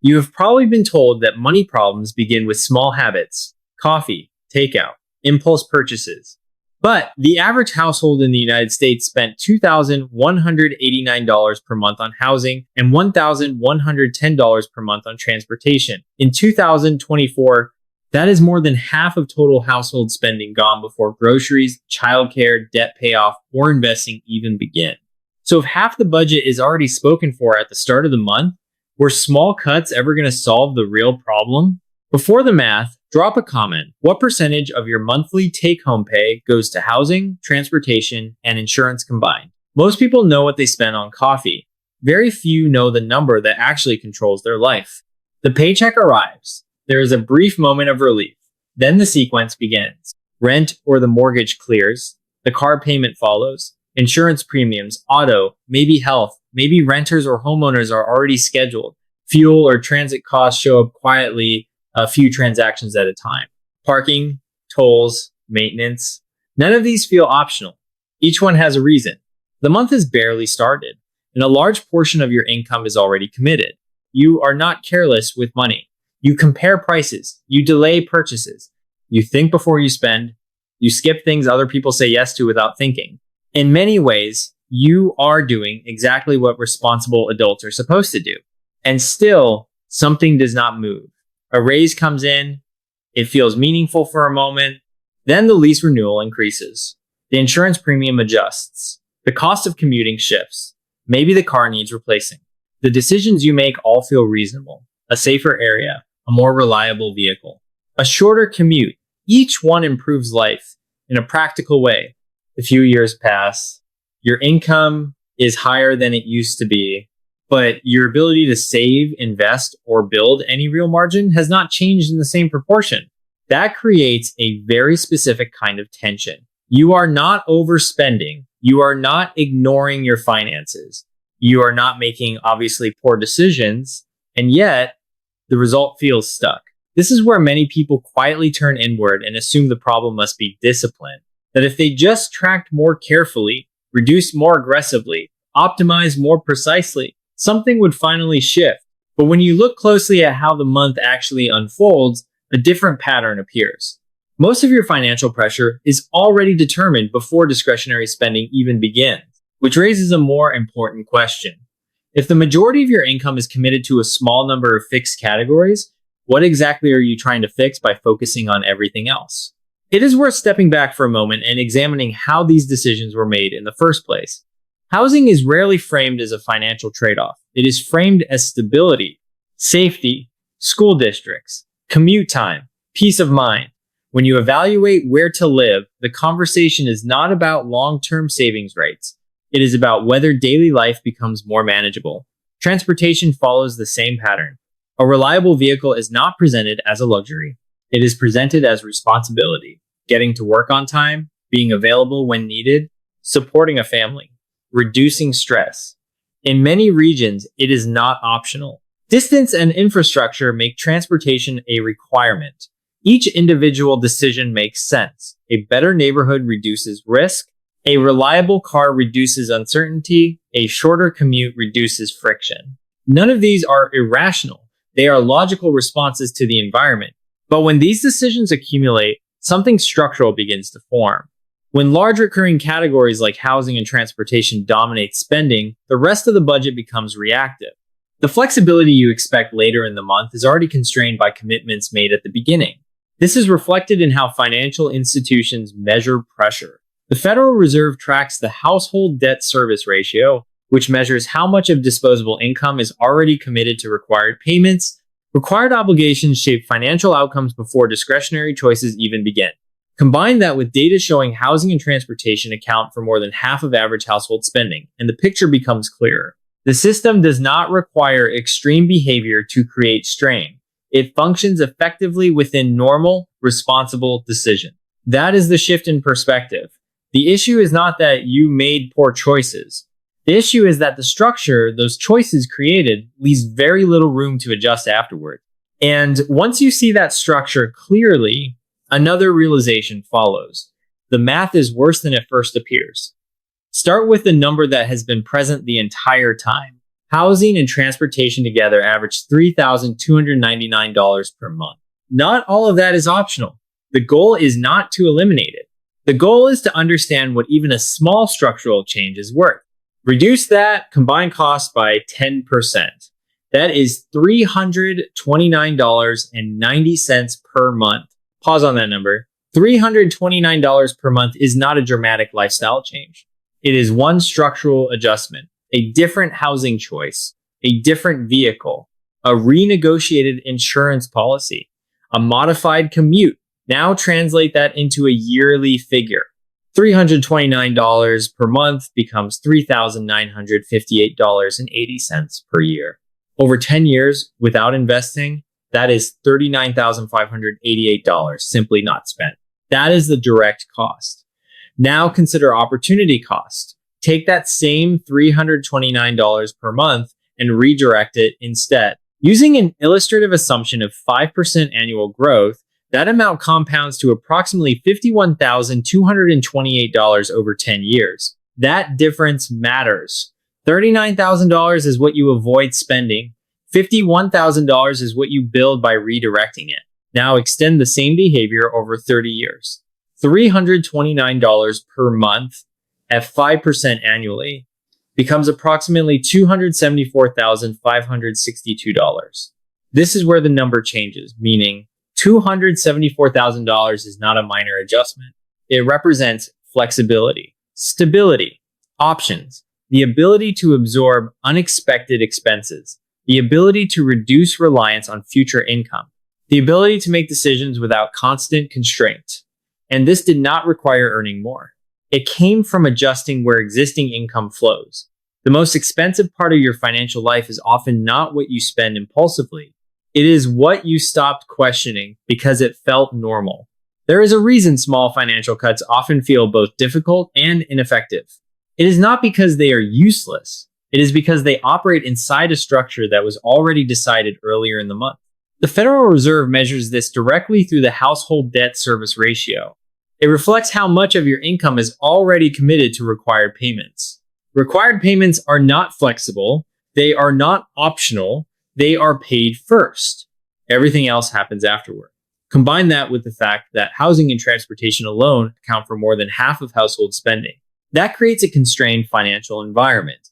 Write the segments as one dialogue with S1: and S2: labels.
S1: You have probably been told that money problems begin with small habits: coffee, takeout, impulse purchases. But the average household in the United States spent $2,189 per month on housing and $1,110 per month on transportation. In 2024, that is more than half of total household spending gone before groceries, childcare, debt payoff, or investing even begin. So if half the budget is already spoken for at the start of the month, were small cuts ever going to solve the real problem? Before the math, drop a comment. What percentage of your monthly take-home pay goes to housing, transportation, and insurance combined? Most people know what they spend on coffee. Very few know the number that actually controls their life. The paycheck arrives. There is a brief moment of relief. Then the sequence begins. Rent or the mortgage clears. The car payment follows. Insurance premiums, auto, maybe health, maybe renters or homeowners are already scheduled. Fuel or transit costs show up quietly, a few transactions at a time. Parking, tolls, maintenance. None of these feel optional. Each one has a reason. The month has barely started, and a large portion of your income is already committed. You are not careless with money. You compare prices. You delay purchases. You think before you spend. You skip things other people say yes to without thinking. In many ways, you are doing exactly what responsible adults are supposed to do. And still, something does not move. A raise comes in, it feels meaningful for a moment, then the lease renewal increases. The insurance premium adjusts. The cost of commuting shifts. Maybe the car needs replacing. The decisions you make all feel reasonable. A safer area, a more reliable vehicle, a shorter commute. Each one improves life in a practical way. A few years pass. Your income is higher than it used to be, but your ability to save, invest, or build any real margin has not changed in the same proportion. That creates a very specific kind of tension. You are not overspending. You are not ignoring your finances. You are not making obviously poor decisions, and yet the result feels stuck. This is where many people quietly turn inward and assume the problem must be discipline. That if they just tracked more carefully, reduced more aggressively, optimized more precisely, something would finally shift. But when you look closely at how the month actually unfolds, a different pattern appears. Most of your financial pressure is already determined before discretionary spending even begins, which raises a more important question. If the majority of your income is committed to a small number of fixed categories, what exactly are you trying to fix by focusing on everything else? It is worth stepping back for a moment and examining how these decisions were made in the first place. Housing is rarely framed as a financial trade-off. It is framed as stability, safety, school districts, commute time, peace of mind. When you evaluate where to live, the conversation is not about long-term savings rates. It is about whether daily life becomes more manageable. Transportation follows the same pattern. A reliable vehicle is not presented as a luxury. It is presented as responsibility. Getting to work on time, being available when needed, supporting a family, reducing stress. In many regions, it is not optional. Distance and infrastructure make transportation a requirement. Each individual decision makes sense. A better neighborhood reduces risk. A reliable car reduces uncertainty. A shorter commute reduces friction. None of these are irrational. They are logical responses to the environment. But when these decisions accumulate, something structural begins to form. When large recurring categories like housing and transportation dominate spending, the rest of the budget becomes reactive. The flexibility you expect later in the month is already constrained by commitments made at the beginning. This is reflected in how financial institutions measure pressure. The Federal Reserve tracks the household debt service ratio, which measures how much of disposable income is already committed to required payments. Required obligations shape financial outcomes before discretionary choices even begin. Combine that with data showing housing and transportation account for more than half of average household spending, and the picture becomes clearer. The system does not require extreme behavior to create strain. It functions effectively within normal, responsible decision. That is the shift in perspective. The issue is not that you made poor choices. The issue is that the structure those choices created leaves very little room to adjust afterward. And once you see that structure clearly, another realization follows. The math is worse than it first appears. Start with the number that has been present the entire time. Housing and transportation together average $3,299 per month. Not all of that is optional. The goal is not to eliminate it. The goal is to understand what even a small structural change is worth. Reduce that combined cost by 10%. That is $329.90 per month. Pause on that number. $329 per month is not a dramatic lifestyle change. It is one structural adjustment, a different housing choice, a different vehicle, a renegotiated insurance policy, a modified commute. Now translate that into a yearly figure. $329 per month becomes $3,958.80 per year. Over 10 years without investing, that is $39,588 simply not spent. That is the direct cost. Now consider opportunity cost. Take that same $329 per month and redirect it instead. Using an illustrative assumption of 5% annual growth, that amount compounds to approximately $51,228 over 10 years. That difference matters. $39,000 is what you avoid spending. $51,000 is what you build by redirecting it. Now extend the same behavior over 30 years. $329 per month at 5% annually becomes approximately $274,562. This is where the number changes, meaning $274,000 is not a minor adjustment. It represents flexibility, stability, options, the ability to absorb unexpected expenses, the ability to reduce reliance on future income, the ability to make decisions without constant constraint. And this did not require earning more. It came from adjusting where existing income flows. The most expensive part of your financial life is often not what you spend impulsively. It is what you stopped questioning because it felt normal. There is a reason small financial cuts often feel both difficult and ineffective. It is not because they are useless. It is because they operate inside a structure that was already decided earlier in the month. The Federal Reserve measures this directly through the household debt service ratio. It reflects how much of your income is already committed to required payments. Required payments are not flexible. They are not optional. They are paid first. Everything else happens afterward. Combine that with the fact that housing and transportation alone account for more than half of household spending. That creates a constrained financial environment.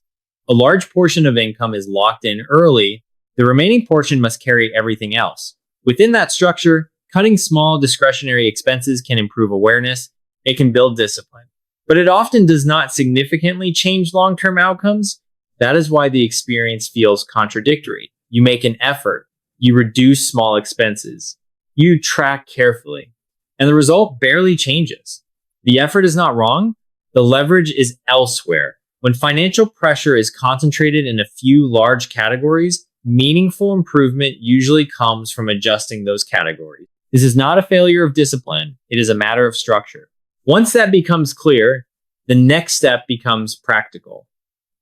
S1: A large portion of income is locked in early. The remaining portion must carry everything else. Within that structure, cutting small discretionary expenses can improve awareness. It can build discipline. But it often does not significantly change long-term outcomes. That is why the experience feels contradictory. You make an effort. You reduce small expenses. You track carefully. And the result barely changes. The effort is not wrong. The leverage is elsewhere. When financial pressure is concentrated in a few large categories, meaningful improvement usually comes from adjusting those categories. This is not a failure of discipline. It is a matter of structure. Once that becomes clear, the next step becomes practical.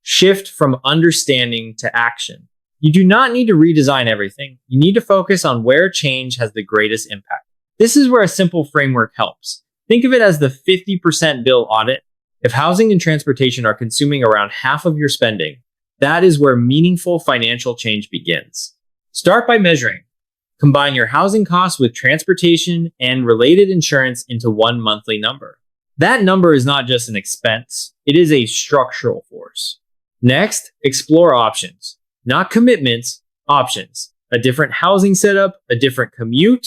S1: Shift from understanding to action. You do not need to redesign everything. You need to focus on where change has the greatest impact. This is where a simple framework helps. Think of it as the 50% bill audit. If housing and transportation are consuming around half of your spending, that is where meaningful financial change begins. Start by measuring. Combine your housing costs with transportation and related insurance into one monthly number. That number is not just an expense. It is a structural force. Next, explore options. Not commitments, options. A different housing setup, a different commute,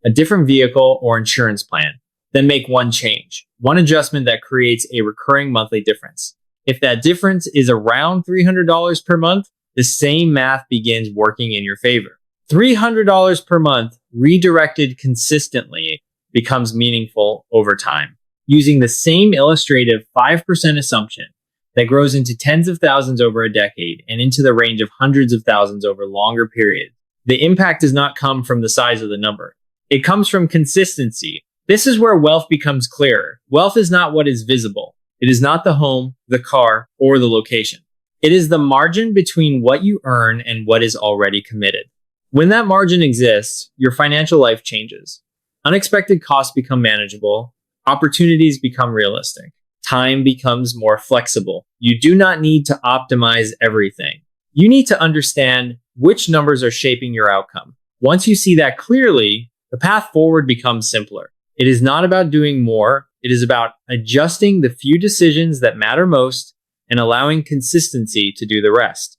S1: a different vehicle or insurance plan. Then make one change, one adjustment that creates a recurring monthly difference. If that difference is around $300 per month, the same math begins working in your favor. $300 per month redirected consistently becomes meaningful over time. Using the same illustrative 5% assumption that grows into tens of thousands over a decade and into the range of hundreds of thousands over longer periods. The impact does not come from the size of the number. It comes from consistency. This is where wealth becomes clearer. Wealth is not what is visible. It is not the home, the car, or the location. It is the margin between what you earn and what is already committed. When that margin exists, your financial life changes. Unexpected costs become manageable. Opportunities become realistic. Time becomes more flexible. You do not need to optimize everything. You need to understand which numbers are shaping your outcome. Once you see that clearly, the path forward becomes simpler. It is not about doing more, it is about adjusting the few decisions that matter most and allowing consistency to do the rest.